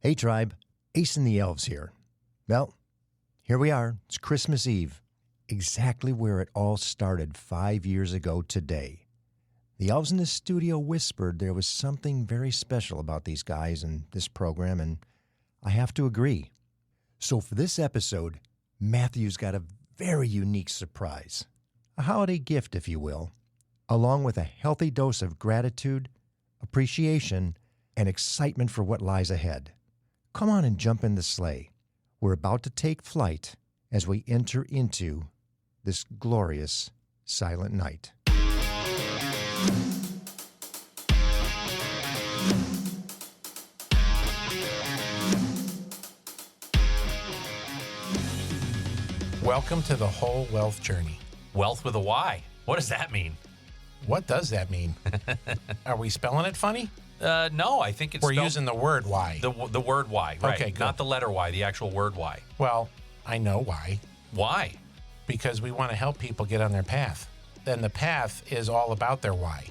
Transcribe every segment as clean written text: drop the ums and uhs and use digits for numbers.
Hey tribe, Ace and the Elves here. Well, here we are. It's Christmas Eve, exactly where it all started 5 years ago today. The elves in the studio whispered there was something very special about these guys and this program, and I have to agree. So for this episode, Matthew's got a very unique surprise, a holiday gift, if you will, along with a healthy dose of gratitude, appreciation, and excitement for what lies ahead. Come on and jump in the sleigh. We're about to take flight as we enter into this glorious silent night. Welcome to the whole wealth journey. Wealth with a Y. What does that mean? What does that mean? Are we spelling it funny? No, I think it's We're using the word Y. the word Y, right? Okay, good. Not the letter Y, the actual word Y. Well, I know why. Why? Because we want to help people get on their path. Then the path is all about their why.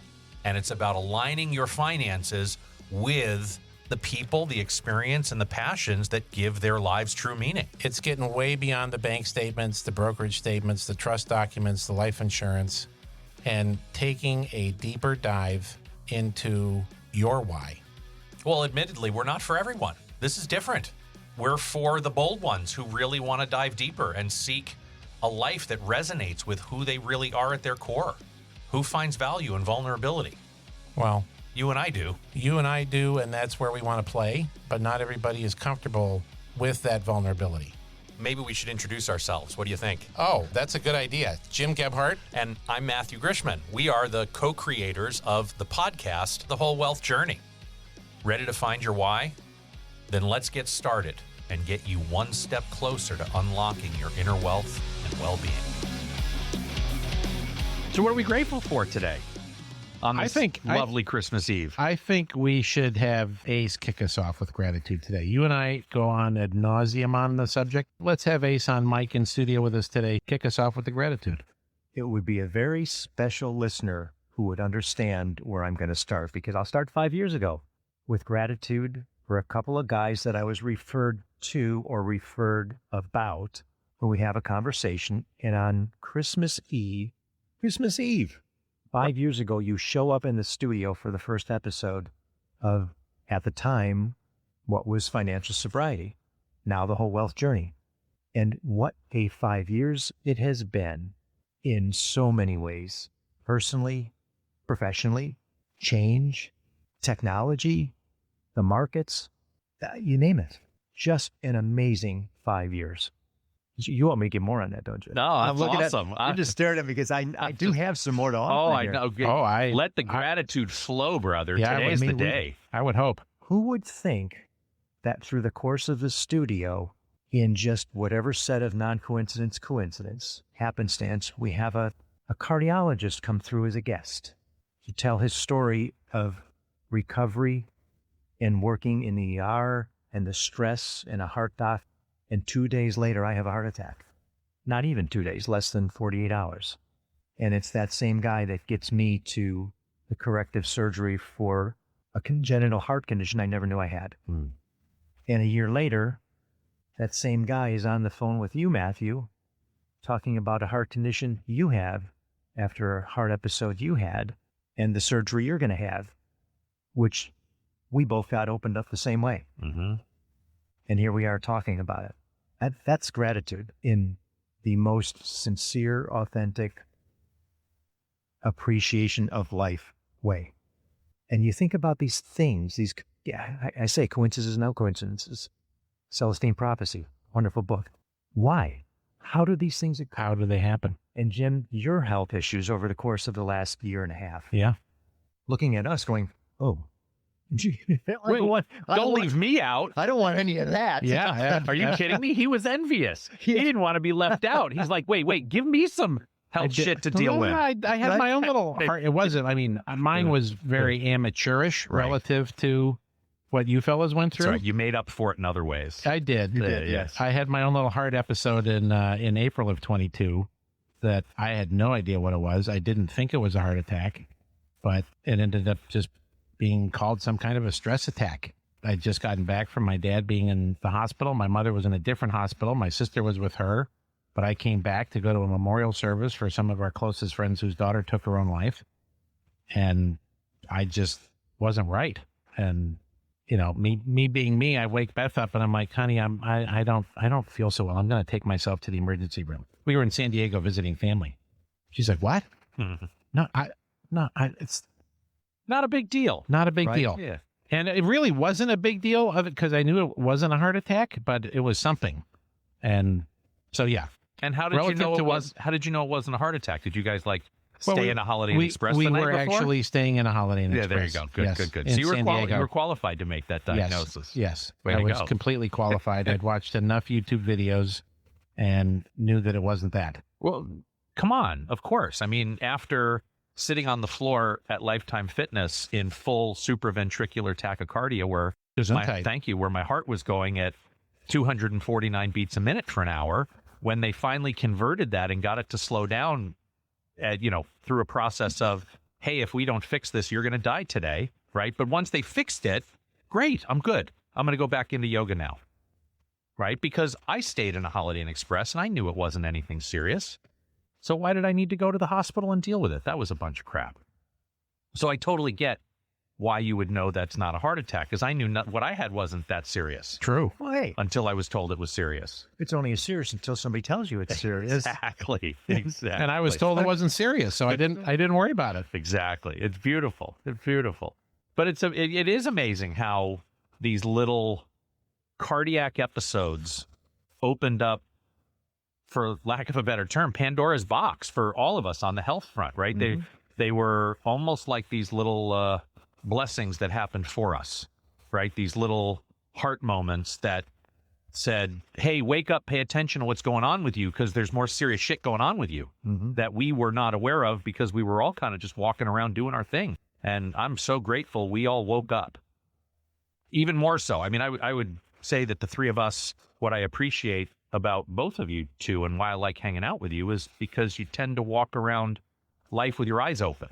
And it's about aligning your finances with the people, the experience, and the passions that give their lives true meaning. It's getting way beyond the bank statements, the brokerage statements, the trust documents, the life insurance, and taking a deeper dive into your why. Well, admittedly, we're not for everyone. This is different. We're for the bold ones who really want to dive deeper and seek a life that resonates with who they really are at their core. Who finds value in vulnerability? Well, You and I do. you and I do, and that's where we want to play, but not everybody is comfortable with that vulnerability. Maybe we should introduce ourselves. What do you think? Oh, that's a good idea. Jim Gebhardt. And I'm Matthew Grishman. We are the co-creators of the podcast, The Whole Wealth Journey. Ready to find your why? Then let's get started and get you one step closer to unlocking your inner wealth and well-being. So what are we grateful for today on this lovely Christmas Eve? I think we should have Ace kick us off with gratitude today. You and I go on ad nauseum on the subject. Let's have Ace on mic in studio with us today. Kick us off with the gratitude. It would be a very special listener who would understand where I'm going to start, because I'll start 5 years ago with gratitude for a couple of guys that I was referred to or referred about when we have a conversation. And on Christmas Eve, 5 years ago, you show up in the studio for the first episode of, at the time, what was Financial Sobriety, now The Whole Wealth Journey. And what a 5 years it has been in so many ways, personally, professionally, change, technology, the markets, you name it. Just an amazing 5 years. You want me to get more on that, don't you? No, I'm that's looking awesome. I'm just staring at me because I do have some more to offer. Oh, I here. know. Let the gratitude flow, brother. Yeah, Today's the day. I would hope. Who would think that through the course of the studio, in just whatever set of coincidence, happenstance, we have a cardiologist come through as a guest to tell his story of recovery and working in the ER and the stress and a heart doc. And 2 days later, I have a heart attack. Not even 2 days, less than 48 hours. And it's that same guy that gets me to the corrective surgery for a congenital heart condition I never knew I had. And a year later, that same guy is on the phone with you, Matthew, talking about a heart condition you have after a heart episode you had and the surgery you're going to have, which we both got opened up the same way. Mm-hmm. And here we are talking about it. That's gratitude in the most sincere, authentic appreciation of life way. And you think about these things, I say coincidences, no coincidences. Celestine Prophecy, wonderful book. Why? How do these things occur? How do they happen? And Jim, your health issues over the course of the last year and a half. Yeah. Looking at us going, oh, Don't leave me out. I don't want any of that. Yeah. Are you kidding me? He was envious. He didn't want to be left out. He's like, wait, give me some health shit to deal with. I had my own little heart. It wasn't. I mean, mine was very amateurish relative to what you fellas went through. That's right. You made up for it in other ways. I did. You did, yes. I had my own little heart episode in April of 22 that I had no idea what it was. I didn't think it was a heart attack, but it ended up just being called some kind of a stress attack. I'd just gotten back from my dad being in the hospital. My mother was in a different hospital. My sister was with her, but I came back to go to a memorial service for some of our closest friends whose daughter took her own life. And I just wasn't right. And, you know, me being me, I wake Beth up and I'm like, honey, I don't feel so well. I'm going to take myself to the emergency room. We were in San Diego visiting family. She's like, what? No, it's Not a big deal. not a big Right? deal. Yeah. And it really wasn't a big deal of it because I knew it wasn't a heart attack, but it was something. And so, yeah. And how did you Relative know to it what- was? How did you know it wasn't a heart attack? Did you guys like Well, stay we- in a Holiday Inn Express we the night were before? actually staying in a Holiday Inn Yeah, there you Express. go. Good, Yes, good. in So you were San Diego. you were qualified to make that diagnosis. Yes. Way I to was go. completely qualified. I'd watched enough YouTube videos and knew that it wasn't that. Well, come on. Of course. I mean, after sitting on the floor at Lifetime Fitness in full supraventricular tachycardia, where where my heart was going at 249 beats a minute for an hour, when they finally converted that and got it to slow down, through a process of, hey, if we don't fix this, you're going to die today, right? But once they fixed it, great, I'm good. I'm going to go back into yoga now, right? Because I stayed in a Holiday Inn Express and I knew it wasn't anything serious. So why did I need to go to the hospital and deal with it? That was a bunch of crap. So I totally get why you would know that's not a heart attack, because I knew what I had wasn't that serious True. Well, hey, until I was told it was serious. it's only as serious until somebody tells you it's serious. Exactly. Exactly. And I was told it wasn't serious, so I didn't worry about it. Exactly. It's beautiful. It's beautiful. But it is amazing how these little cardiac episodes opened up, for lack of a better term, Pandora's box for all of us on the health front, right? They were almost like these little blessings that happened for us, right? These little heart moments that said, hey, wake up, pay attention to what's going on with you, because there's more serious shit going on with you that we were not aware of because we were all kind of just walking around doing our thing. And I'm so grateful we all woke up. Even more so. I mean, I would say that the three of us, what I appreciate about both of you two and why I like hanging out with you is because you tend to walk around life with your eyes open.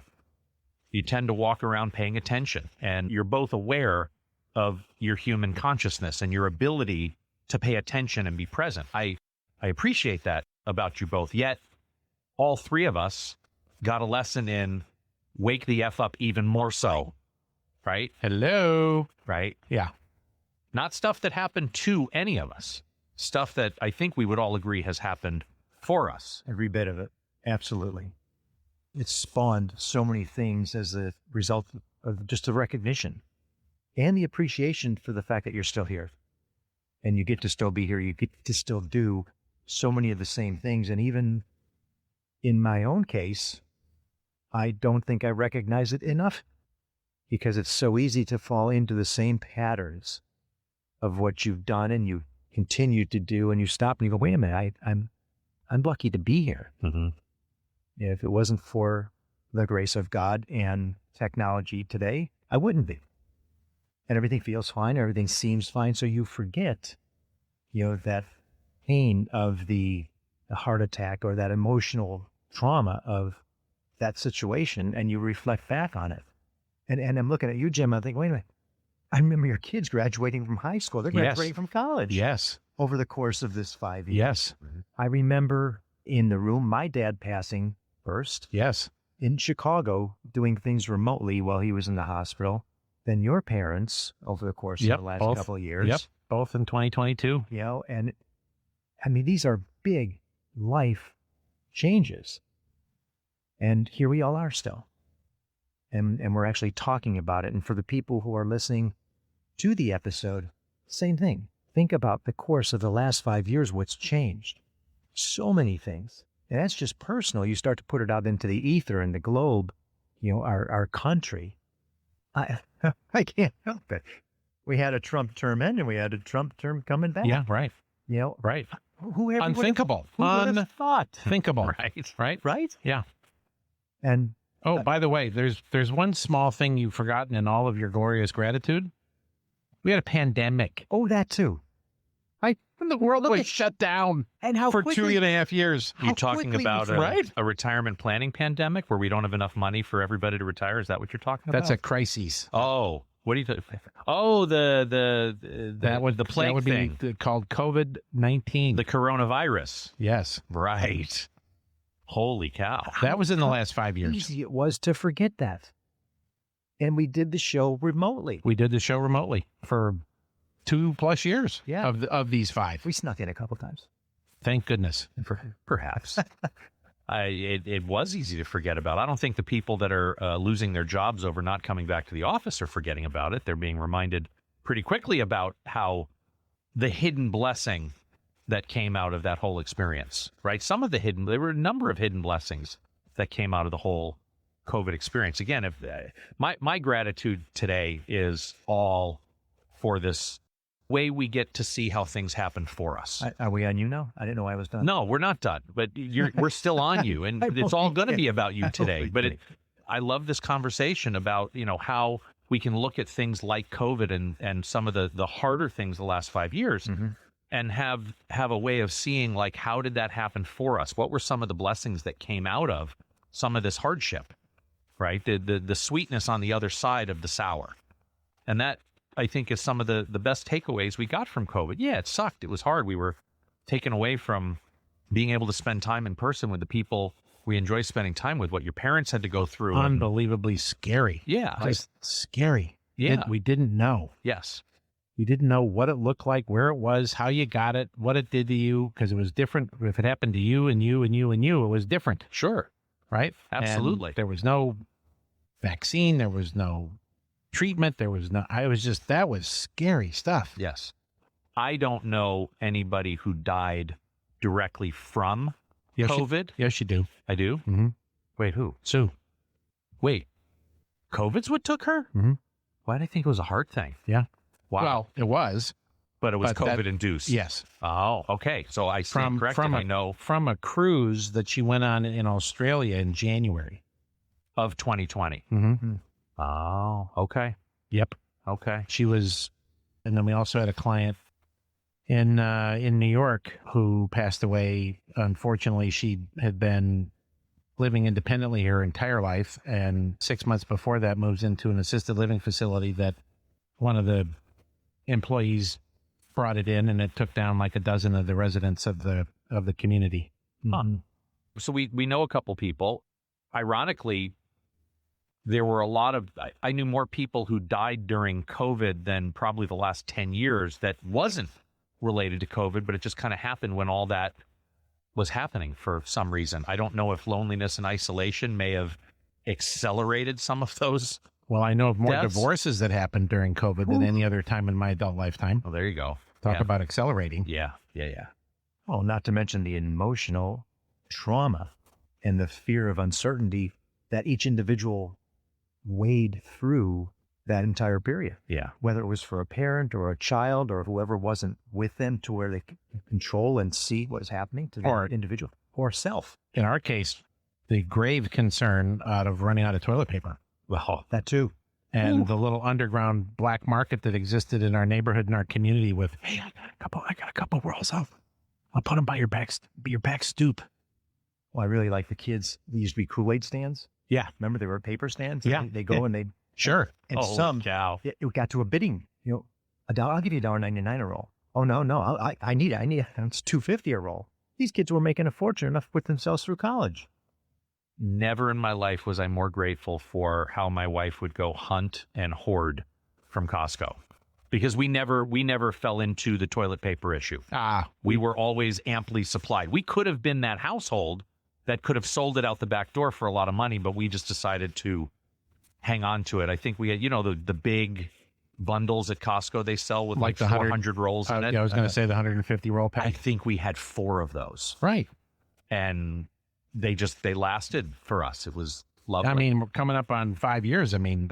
You tend to walk around paying attention, and you're both aware of your human consciousness and your ability to pay attention and be present. I appreciate that about you both. Yet, all three of us got a lesson in wake the F up even more so, right? Hello. Right? Yeah. Not stuff that happened to any of us. Stuff that I think we would all agree has happened for us. Every bit of it. Absolutely. It's spawned so many things as a result of just the recognition and the appreciation for the fact that you're still here. And you get to still be here. You get to still do so many of the same things. And even in my own case, I don't think I recognize it enough, because it's so easy to fall into the same patterns of what you've done and you continue to do, and you stop and you go, wait a minute, I'm lucky to be here. If it wasn't for the grace of God and technology today, I wouldn't be. And everything feels fine, everything seems fine, so you forget, that pain of the heart attack or that emotional trauma of that situation, and you reflect back on it. And I'm looking at you, Jim, I think, wait a minute, I remember your kids graduating from high school. They're graduating from college. Yes. Over the course of this 5 years. Yes. I remember in the room, my dad passing first Yes. in Chicago, doing things remotely while he was in the hospital. Then your parents over the course of the last couple of years. Yep. Both in 2022. And I mean, these are big life changes. And here we all are still. And we're actually talking about it. And for the people who are listening to the episode, same thing. Think about the course of the last 5 years, what's changed. So many things. And that's just personal. You start to put it out into the ether and the globe, our country. I can't help it. We had a Trump term end and we had a Trump term coming back. Yeah, right. Right. Whoever Unthinkable. Who would have thought? Unthinkable. Right? Right? Yeah. And By the way, there's one small thing you've forgotten in all of your glorious gratitude. We had a pandemic. oh, that too. And the world was shut down And how for quickly, 2.5 years. You talking about right? a retirement planning pandemic where we don't have enough money for everybody to retire? Is that what you're talking about? That's a crisis. Oh, What do you think? Oh, That would the plague thing. be called COVID-19. The coronavirus. Yes. Right. Holy cow. That was in the last 5 years. Easy it was to forget that. And we did the show remotely. We did the show remotely for 2+ years Yeah. of these 5. We snuck in a couple times. Thank goodness. Perhaps. It was easy to forget about. I don't think the people that are losing their jobs over not coming back to the office are forgetting about it. They're being reminded pretty quickly about how the hidden blessing that came out of that whole experience, right? There were a number of hidden blessings that came out of the whole COVID experience. Again, if my gratitude today is all for this way we get to see how things happen for us. Are we on you now? I didn't know I was done. No, we're not done, but we're still on you, and it's all going to be about you today. But I love this conversation about, how we can look at things like COVID and some of the harder things the last 5 years, and have a way of seeing, like, how did that happen for us? What were some of the blessings that came out of some of this hardship, right? The sweetness on the other side of the sour. And that, I think, is some of the best takeaways we got from COVID. Yeah, it sucked. It was hard. We were taken away from being able to spend time in person with the people we enjoy spending time with, what your parents had to go through. Unbelievably scary. Yeah. Just scary. Yeah. We didn't know. Yes. You didn't know what it looked like, where it was, how you got it, what it did to you, because it was different. If it happened to you and you and you and you, it was different. Sure. Right? Absolutely. And there was no vaccine. There was no treatment. There was no, that was scary stuff. Yes. I don't know anybody who died directly from COVID. Yes, you do. I do? Mm-hmm. Wait, who? Sue. Wait, COVID's what took her? Mm-hmm. Why did I think it was a heart thing? Yeah. Wow. Well, it was. But it was but COVID induced. Yes. Oh, okay. So I stand corrected. I know. From a cruise that she went on in Australia in January Of 2020. Mm-hmm. Oh, okay. Yep. Okay. She was, and then we also had a client in New York who passed away. Unfortunately, she had been living independently her entire life, and 6 months before that moves into an assisted living facility that one of the employees brought it in, and it took down like a dozen of the residents of the community. Huh. So we know a couple people. Ironically, there were a lot of, I knew more people who died during COVID than probably the last 10 years that wasn't related to COVID, but it just kind of happened when all that was happening for some reason. I don't know if loneliness and isolation may have accelerated some of those. Well, I know of more deaths. divorces that happened during COVID than any other time in my adult lifetime. Oh, there you go. Talk Yeah. about accelerating. Yeah. Oh, not to mention the emotional trauma and the fear of uncertainty that each individual wade through that entire period. Yeah. Whether it was for a parent or a child or whoever wasn't with them to where they could control and see what was happening to the individual or self. In our case, the grave concern out of running out of toilet paper. Well, that too. And the little underground black market that existed in our neighborhood and our community with, hey, I got a couple rolls of. I'll put them by your back stoop. Well, I really like the kids. They used to be Kool-Aid stands. Yeah. Remember they were paper stands? Yeah. They go and they, Sure. and Holy some, cow. it got to a bidding, I'll give you $1.99 a roll. Oh, no, I need it. It's $2.50 a roll. These kids were making a fortune enough to put themselves through college. Never in my life was I more grateful for how my wife would go hunt and hoard from Costco, because we never fell into the toilet paper issue. We were always amply supplied. We could have been that household that could have sold it out the back door for a lot of money, but we just decided to hang on to it. I think we had, the big bundles at Costco they sell with like the 400 rolls in it. Yeah, I was going to say the 150 roll pack. I think we had 4 of those. Right. And they lasted for us. It was lovely. I mean, we're coming up on 5 years. I mean,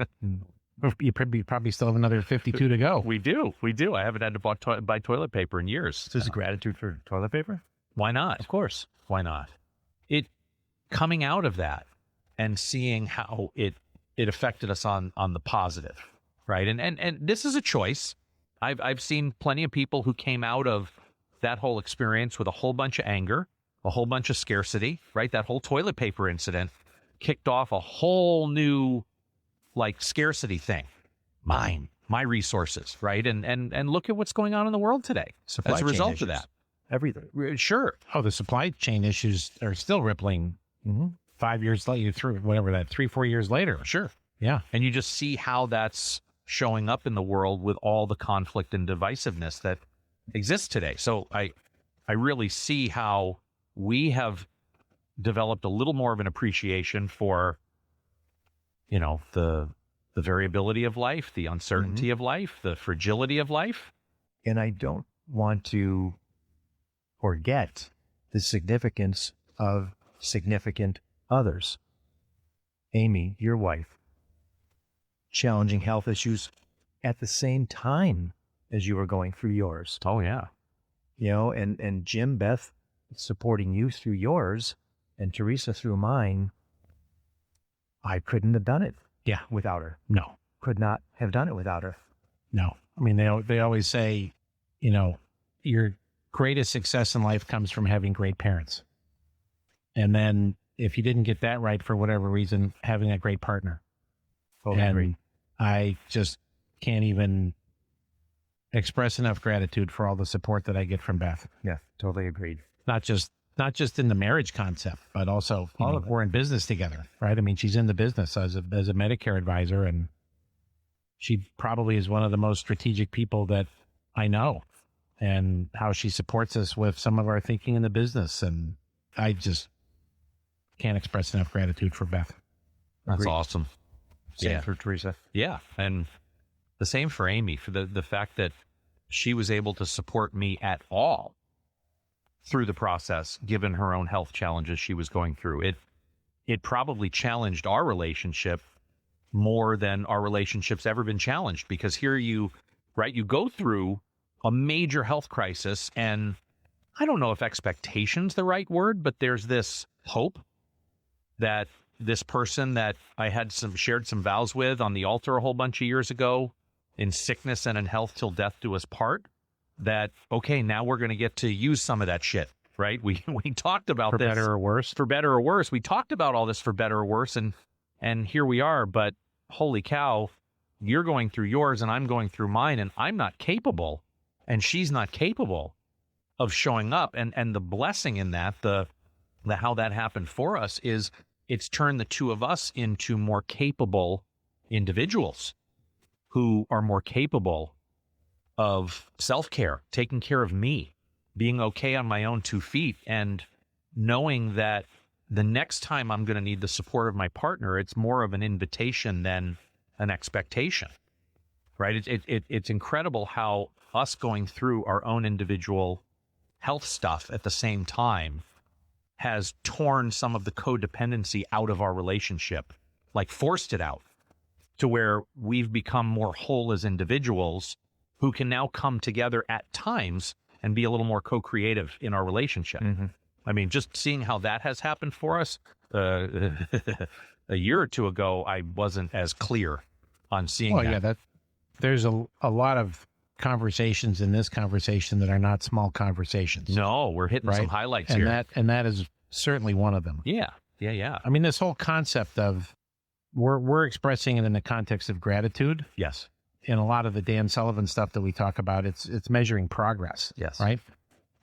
you probably still have another 52 to go. We do. I haven't had to buy toilet paper in years. So is it gratitude for toilet paper? Why not? Of course. Why not? It coming out of that and seeing how it affected us on the positive, right? And this is a choice. I've seen plenty of people who came out of that whole experience with a whole bunch of anger, a whole bunch of scarcity, right? That whole toilet paper incident kicked off a whole new scarcity thing. my resources, right? And look at what's going on in the world today Supply as a chain result issues. of that. Everything. Sure. Oh, the supply chain issues are still rippling 5 years later, through whatever that 3-4 years later. Sure. Yeah. And you just see how that's showing up in the world with all the conflict and divisiveness that exists today. So I really see how we have developed a little more of an appreciation for, the variability of life, the uncertainty of life, the fragility of life. And I don't want to forget the significance of significant others. Amy, your wife, challenging health issues at the same time as you were going through yours. Oh, yeah. And Jim, Beth, supporting you through yours, and Teresa through mine. I couldn't have done it without her. No. Could not have done it without her. No. I mean, they always say, your greatest success in life comes from having great parents. And then if you didn't get that right for whatever reason, having a great partner. Totally agree. I just can't even express enough gratitude for all the support that I get from Beth. Yeah, totally agreed. Not just in the marriage concept, but also we're in business together, right? I mean, she's in the business as a Medicare advisor, and she probably is one of the most strategic people that I know, and how she supports us with some of our thinking in the business. And I just can't express enough gratitude for Beth. That's Agreed. awesome. Same for Teresa. Yeah. And the same for Amy, for the fact that she was able to support me at all through the process, given her own health challenges she was going through. It probably challenged our relationship more than our relationship's ever been challenged, because here you go through a major health crisis, and I don't know if expectation's the right word, but there's this hope that this person that I had shared some vows with on the altar a whole bunch of years ago, in sickness and in health till death do us part, that, okay, now we're going to get to use some of that shit, right? We talked about For this. better or worse. For better or worse. We talked about all this for better or worse, and here we are, but holy cow, you're going through yours and I'm going through mine, and I'm not capable, and she's not capable of showing up. And the blessing in that, the how that happened for us, is it's turned the two of us into more capable individuals who are more capable of self-care, taking care of me, being okay on my own 2 feet, and knowing that the next time I'm going to need the support of my partner, it's more of an invitation than an expectation, right? It's incredible how us going through our own individual health stuff at the same time has torn some of the codependency out of our relationship, like forced it out, to where we've become more whole as individuals who can now come together at times and be a little more co-creative in our relationship. Mm-hmm. I mean, just seeing how that has happened for us, a year or two ago, I wasn't as clear on seeing that. Yeah, there's a lot of conversations in this conversation that are not small conversations. No, we're hitting some highlights and here. that is certainly one of them. Yeah. I mean, this whole concept of we're expressing it in the context of gratitude. Yes. In a lot of the Dan Sullivan stuff that we talk about, it's measuring progress. Yes. Right.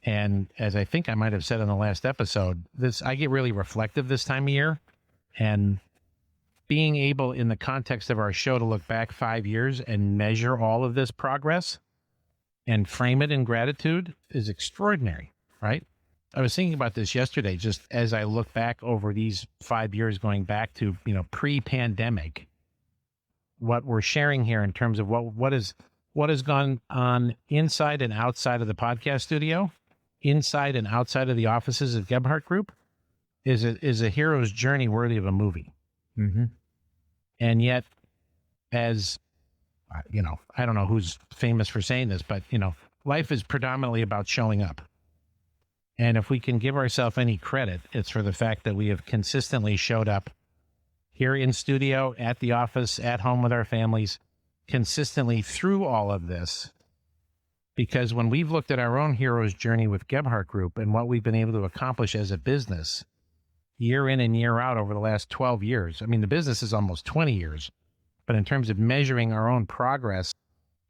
And as I think I might have said in the last episode, I get really reflective this time of year, and being able in the context of our show to look back 5 years and measure all of this progress and frame it in gratitude is extraordinary. Right. I was thinking about this yesterday, just as I look back over these 5 years, going back to, pre-pandemic, what we're sharing here in terms of what has gone on inside and outside of the podcast studio, inside and outside of the offices of Gebhardt Group, is a hero's journey worthy of a movie. Mm-hmm. And yet, as I don't know who's famous for saying this, but life is predominantly about showing up. And if we can give ourselves any credit, it's for the fact that we have consistently showed up here in studio, at the office, at home with our families, consistently through all of this. Because when we've looked at our own hero's journey with Gebhardt Group and what we've been able to accomplish as a business, year in and year out over the last 12 years, I mean, the business is almost 20 years, But in terms of measuring our own progress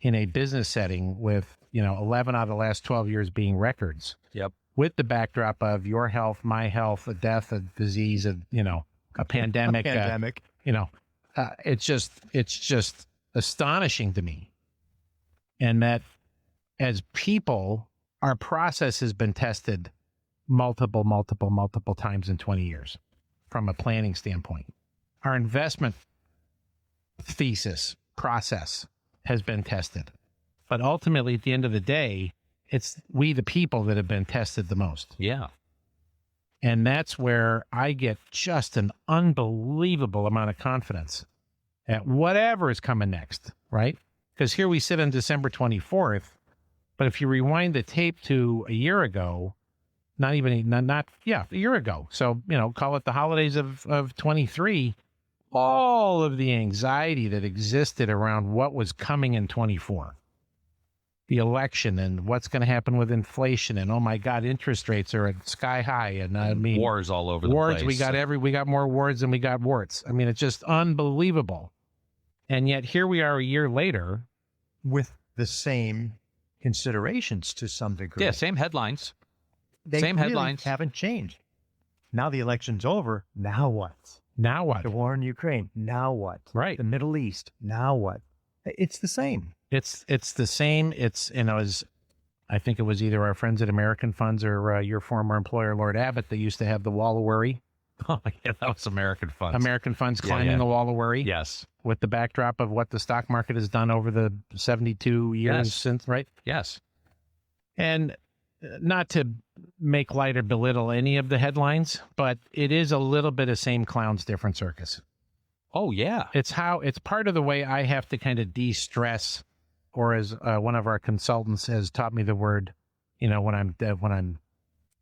in a business setting with, 11 out of the last 12 years being records. Yep. With the backdrop of your health, my health, a death, a disease, a pandemic, it's just astonishing to me. And that as people, our process has been tested multiple times in 20 years from a planning standpoint. Our investment thesis process has been tested. But ultimately, at the end of the day, it's we, the people, that have been tested the most. Yeah. And that's where I get just an unbelievable amount of confidence at whatever is coming next, right? Because here we sit on December 24th, but if you rewind the tape to a year ago, a year ago. So, call it the holidays of 23, all of the anxiety that existed around what was coming in 24. The election and what's going to happen with inflation, and oh my God, interest rates are at sky high, and wars all over the place. We got more wars than we got warts. I mean, it's just unbelievable. And yet here we are a year later with the same considerations to some degree. Yeah, same headlines. They same really headlines haven't changed. Now the election's over. Now what? Now what? The war in Ukraine. Now what? Right. The Middle East. Now what? It's the same. It's the same. I think it was either our friends at American Funds or your former employer, Lord Abbott, that used to have the wall of worry. Oh, yeah, that was American Funds. American Funds climbing the wall of worry. Yes. With the backdrop of what the stock market has done over the 72 years since, right? Yes. And not to make light or belittle any of the headlines, but it is a little bit of same clowns, different circus. Oh, yeah. It's part of the way I have to kind of de-stress, or as one of our consultants has taught me the word, when I'm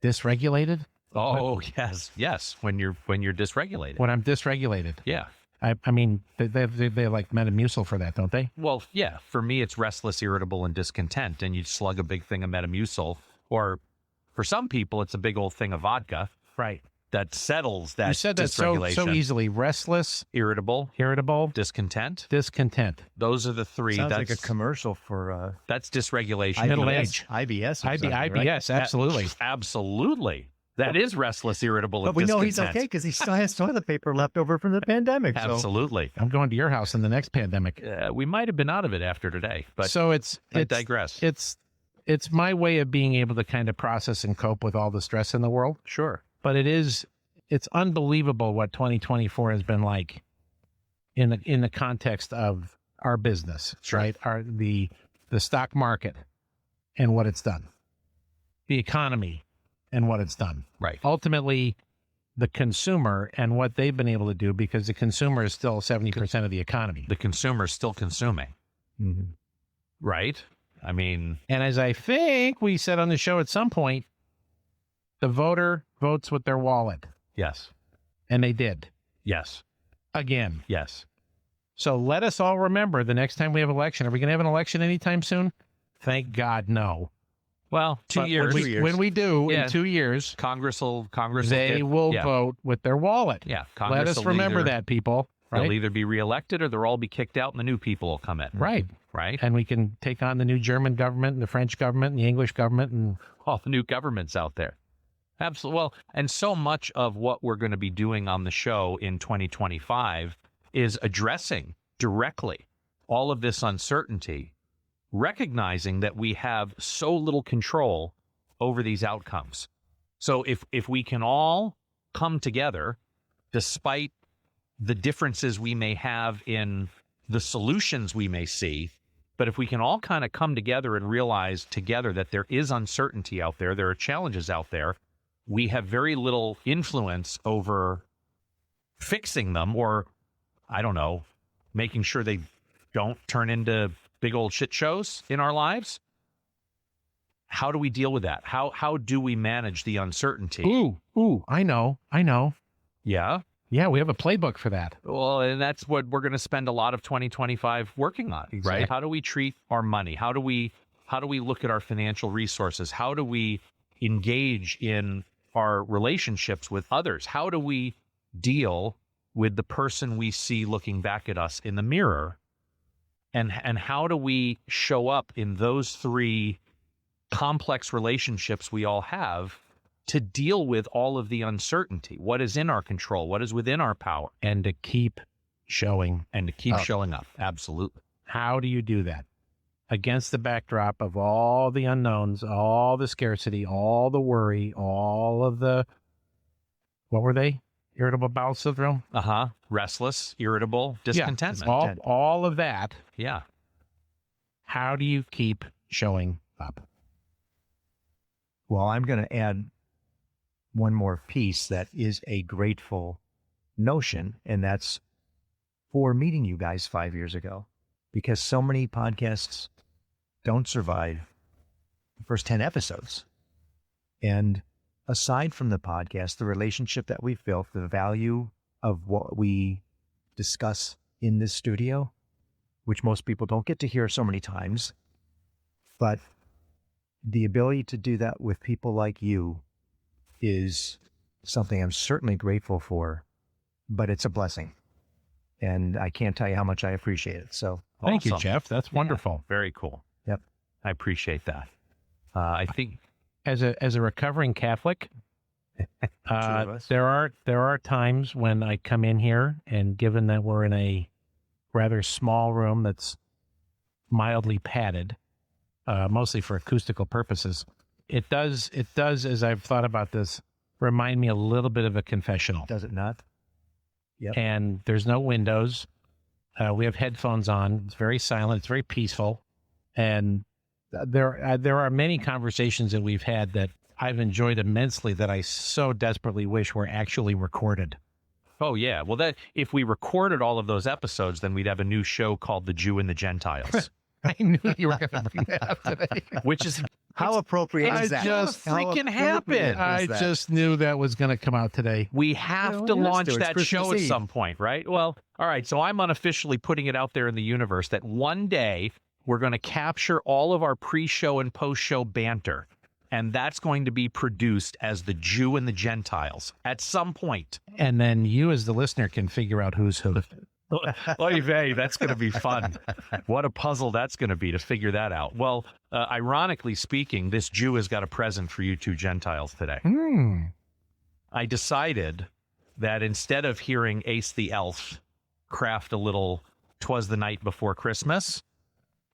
dysregulated. Oh, yes. When you're dysregulated. When I'm dysregulated. Yeah. I mean, they like Metamucil for that, don't they? Well, yeah. For me, it's restless, irritable, and discontent. And you slug a big thing of Metamucil, or for some people, it's a big old thing of vodka. Right. That settles that. You said that so easily. Restless, irritable, discontent. Those are the three. Sounds like a commercial for that's dysregulation. Middle age. IBS. IBS. Absolutely. Absolutely. That is restless, irritable, and but we know discontent. he's okay because he still has toilet paper left over from the pandemic. Absolutely. I'm going to your house in the next pandemic. We might have been out of it after today, but so I digress. It's my way of being able to kind of process and cope with all the stress in the world. Sure. But it's unbelievable what 2024 has been like in the context of our business, sure. Right? The stock market and what it's done, the economy and what it's done. Right. Ultimately, the consumer and what they've been able to do, because the consumer is still 70% of the economy. The consumer is still consuming. Mm-hmm. Right? I mean... And as I think we said on the show at some point, the voter votes with their wallet. Yes. And they did. Yes. Again. Yes. So let us all remember the next time we have an election. Are we going to have an election anytime soon? Thank God, no. Well, 2 years. When we do, in 2 years, Congress will vote with their wallet. Yeah. Let us remember that, people. Right? They'll either be reelected or they'll all be kicked out and the new people will come in. Right. Right. And we can take on the new German government and the French government and the English government and all the new governments out there. Absolutely. Well, and so much of what we're going to be doing on the show in 2025 is addressing directly all of this uncertainty, recognizing that we have so little control over these outcomes. So if we can all come together, despite the differences we may have in the solutions we may see, but if we can all kind of come together and realize together that there is uncertainty out there, there are challenges out there, we have very little influence over fixing them or, I don't know, making sure they don't turn into big old shit shows in our lives. How do we deal with that? How do we manage the uncertainty? Ooh, I know. Yeah? Yeah, we have a playbook for that. Well, and that's what we're going to spend a lot of 2025 working on, exactly. Right? How do we treat our money? How do we look at our financial resources? How do we engage in our relationships with others? How do we deal with the person we see looking back at us in the mirror? And how do we show up in those three complex relationships we all have to deal with all of the uncertainty? What is in our control? What is within our power? And to keep showing. And to keep showing up. Absolutely. How do you do that? Against the backdrop of all the unknowns, all the scarcity, all the worry, all of the, what were they? Irritable bowel syndrome? Restless, irritable, discontentment. All of that. Yeah. How do you keep showing up? Well, I'm going to add one more piece that is a grateful notion, and that's for meeting you guys 5 years ago, because so many podcasts don't survive the first 10 episodes. And aside from the podcast, the relationship that we've built, the value of what we discuss in this studio, which most people don't get to hear so many times, but the ability to do that with people like you is something I'm certainly grateful for, but it's a blessing. And I can't tell you how much I appreciate it. So thank you, awesome. Jeff. That's wonderful. Very cool. Yep. I appreciate that. I think As a recovering Catholic, us. there are times when I come in here, and given that we're in a rather small room that's mildly padded, mostly for acoustical purposes, it does, as I've thought about this, remind me a little bit of a confessional. Does it not? Yep. And there's no windows. We have headphones on. It's very silent. It's very peaceful. And there are many conversations that we've had that I've enjoyed immensely that I so desperately wish were actually recorded. Oh, yeah. Well, that if we recorded all of those episodes, then we'd have a new show called The Jew and the Gentiles. I knew you were going to bring that up today. Which is How appropriate is that? freaking happened. I just knew that was going to come out today. we have Well, to yes, launch it's that Christmas show at Eve. some point, right? Well, all right. So I'm unofficially putting it out there in the universe that one day we're going to capture all of our pre-show and post-show banter, and that's going to be produced as The Jew and the Gentiles at some point. And then you, as the listener, can figure out who's who. Oy vey, that's going to be fun. What a puzzle that's going to be to figure that out. Well, ironically speaking, this Jew has got a present for you two Gentiles today. I decided that instead of hearing Ace the Elf craft a little "'Twas the Night Before Christmas,"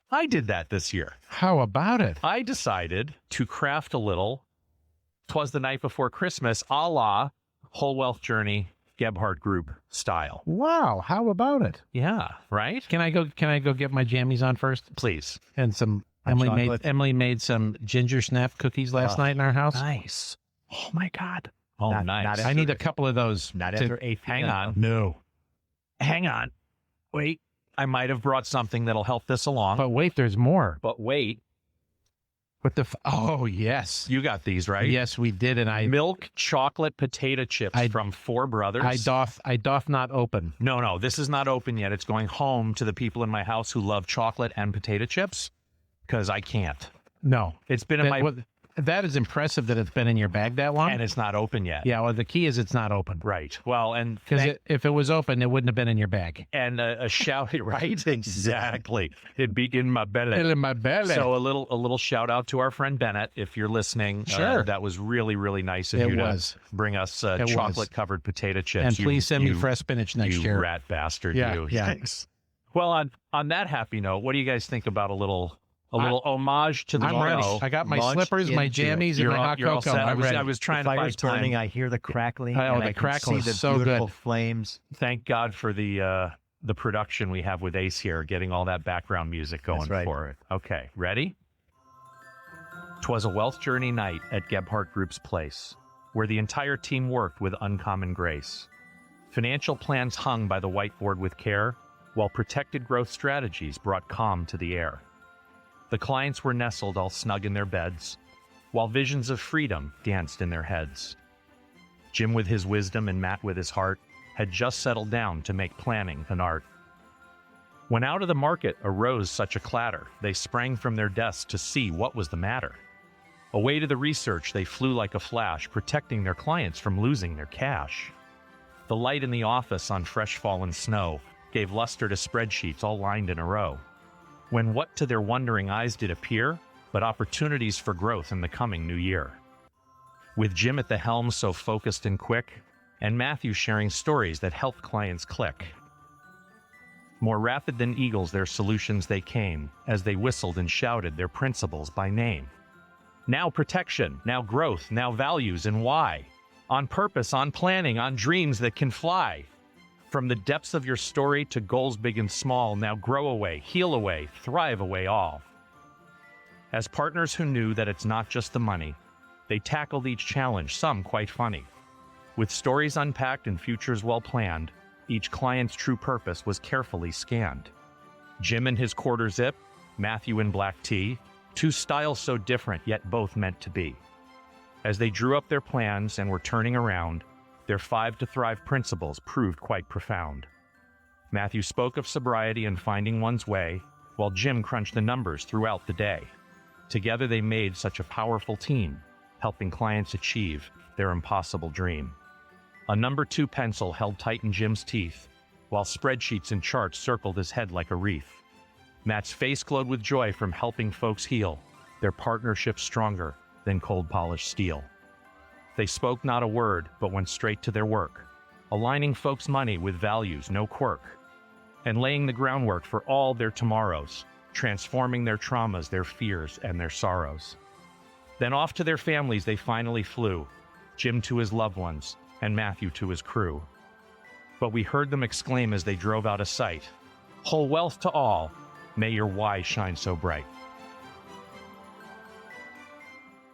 I did that this year. How about it? I decided to craft a little "'Twas the Night Before Christmas" a la Whole Wealth Journey Gebhardt Group style. Wow, how about it? Yeah, right? Can I go get my jammies on first? Please. And some chocolate. Emily made some ginger snap cookies last night in our house. Nice. Oh my God. Oh, Not- nice. not I need a couple of those. Not to- after 8 Hang p.m. on. No. Hang on. Wait. I might have brought something that'll help this along. But wait, there's more. But wait. What the oh, yes. You got these, right? Yes, we did. And I Milk chocolate potato chips from Four Brothers. I doth not open. No, this is not open yet. It's going home to the people in my house who love chocolate and potato chips because I can't. No. It's been in my... That is impressive that it's been in your bag that long. And it's not open yet. Yeah, well, the key is it's not open. Right. Well, and... Because if it was open, it wouldn't have been in your bag. And a shout... Right? Exactly. It'd be in my belly. In my belly. So a little shout out to our friend Bennett, if you're listening. Sure. That was really, really nice of It you was. to bring us It was. chocolate-covered potato chips. And You- please send me you- fresh spinach next you year. rat bastard, Yeah, you. yeah. Thanks. Well, on that happy note, what do you guys think about a little homage to the I'm show? ready. I got my Launch slippers, my into it. jammies, and You're my all- hot you're all cocoa. set. I'm ready. I was trying The to fire's buy time. burning. I hear the crackling. Oh, and the I can crackle see is the so good. beautiful flames. Thank God for the production we have with Ace here, getting all that background music going That's right. for it. Okay, ready? 'Twas a wealth journey night at Gebhardt Group's place, where the entire team worked with uncommon grace. Financial plans hung by the whiteboard with care, while protected growth strategies brought calm to the air. The clients were nestled all snug in their beds, while visions of freedom danced in their heads. Jim with his wisdom and Matt with his heart had just settled down to make planning an art. When out of the market arose such a clatter, they sprang from their desks to see what was the matter. Away to the research they flew like a flash, protecting their clients from losing their cash. The light in the office on fresh fallen snow gave luster to spreadsheets all lined in a row. When what to their wondering eyes did appear, but opportunities for growth in the coming new year. With Jim at the helm so focused and quick, and Matthew sharing stories that helped clients click. More rapid than eagles their solutions they came, as they whistled and shouted their principles by name. Now protection, now growth, now values and why. On purpose, on planning, on dreams that can fly. From the depths of your story to goals big and small, now grow away, heal away, thrive away all. As partners who knew that it's not just the money, they tackled each challenge, some quite funny. With stories unpacked and futures well planned, each client's true purpose was carefully scanned. Jim in his quarter zip, Matthew in black tee, two styles so different yet both meant to be. As they drew up their plans and were turning around, their 5 to Thrive principles proved quite profound. Matthew spoke of sobriety and finding one's way, while Jim crunched the numbers throughout the day. Together they made such a powerful team, helping clients achieve their impossible dream. A number 2 pencil held tight in Jim's teeth, while spreadsheets and charts circled his head like a wreath. Matt's face glowed with joy from helping folks heal, their partnership stronger than cold polished steel. They spoke not a word, but went straight to their work, aligning folks' money with values, no quirk, and laying the groundwork for all their tomorrows, transforming their traumas, their fears, and their sorrows. Then off to their families they finally flew, Jim to his loved ones, and Matthew to his crew. But we heard them exclaim as they drove out of sight, "Whole wealth to all, may your why shine so bright."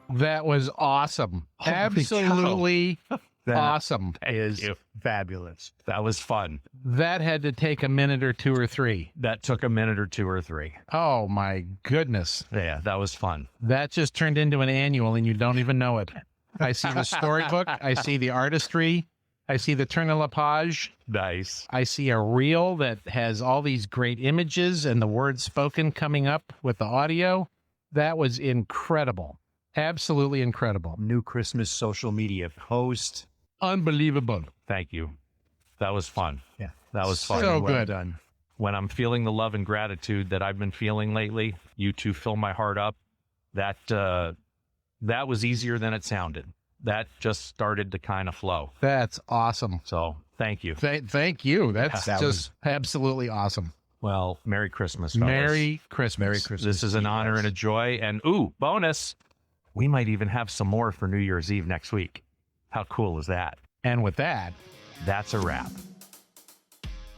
That was awesome. Absolutely awesome. Is fabulous. That was fun. That had to take a minute or 2 or 3. That took a minute or 2 or 3. Oh my goodness. Yeah, that was fun. That just turned into an annual and you don't even know it. I see the storybook. I see the artistry. I see the turn de la page. Nice. I see a reel that has all these great images and the words spoken coming up with the audio. That was incredible. Absolutely incredible. New Christmas social media post. Unbelievable. Thank you. That was fun. Yeah. That was fun. So Well good. done. When I'm feeling the love and gratitude that I've been feeling lately, you two fill my heart up. That was easier than it sounded. That just started to kind of flow. That's awesome. So thank you. Thank you. That's That just absolutely awesome. Well, Merry Christmas, fellas. Merry Christmas. Merry Christmas. This is an to you honor guys. and a joy. And bonus, we might even have some more for New Year's Eve next week. How cool is that? And with that, That's a wrap.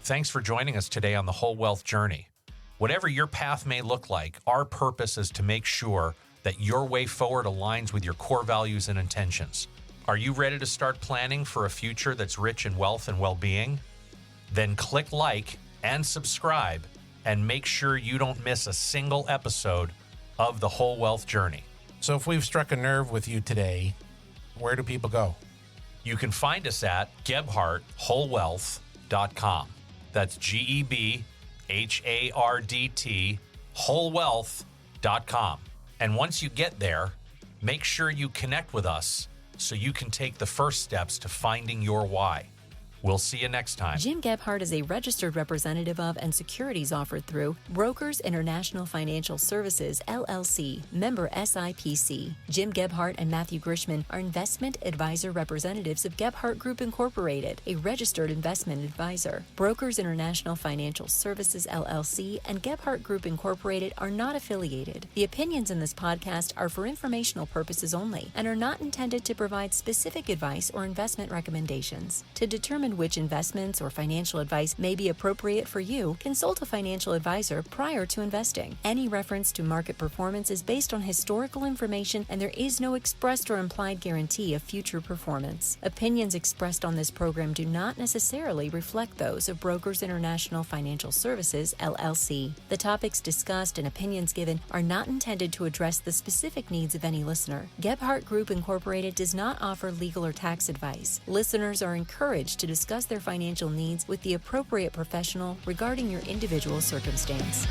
Thanks for joining us today on the Whole Wealth Journey. Whatever your path may look like, our purpose is to make sure that your way forward aligns with your core values and intentions. Are you ready to start planning for a future that's rich in wealth and well-being? Then click like and subscribe and make sure you don't miss a single episode of the Whole Wealth Journey. So if we've struck a nerve with you today, where do people go? You can find us at gebhardtwholewealth.com. That's GEBHARDT wholewealth.com. And once you get there, make sure you connect with us so you can take the first steps to finding your why. We'll see you next time. Jim Gebhardt is a registered representative of and securities offered through Brokers International Financial Services, LLC, member SIPC. Jim Gebhardt and Matthew Grishman are investment advisor representatives of Gebhardt Group Incorporated, a registered investment advisor. Brokers International Financial Services, LLC, and Gebhardt Group Incorporated are not affiliated. The opinions in this podcast are for informational purposes only and are not intended to provide specific advice or investment recommendations. To determine which investments or financial advice may be appropriate for you, consult a financial advisor prior to investing. Any reference to market performance is based on historical information, and there is no expressed or implied guarantee of future performance. Opinions expressed on this program do not necessarily reflect those of Brokers International Financial Services, LLC. The topics discussed and opinions given are not intended to address the specific needs of any listener. Gebhardt Group Incorporated does not offer legal or tax advice. Listeners are encouraged to discuss their financial needs with the appropriate professional regarding your individual circumstance.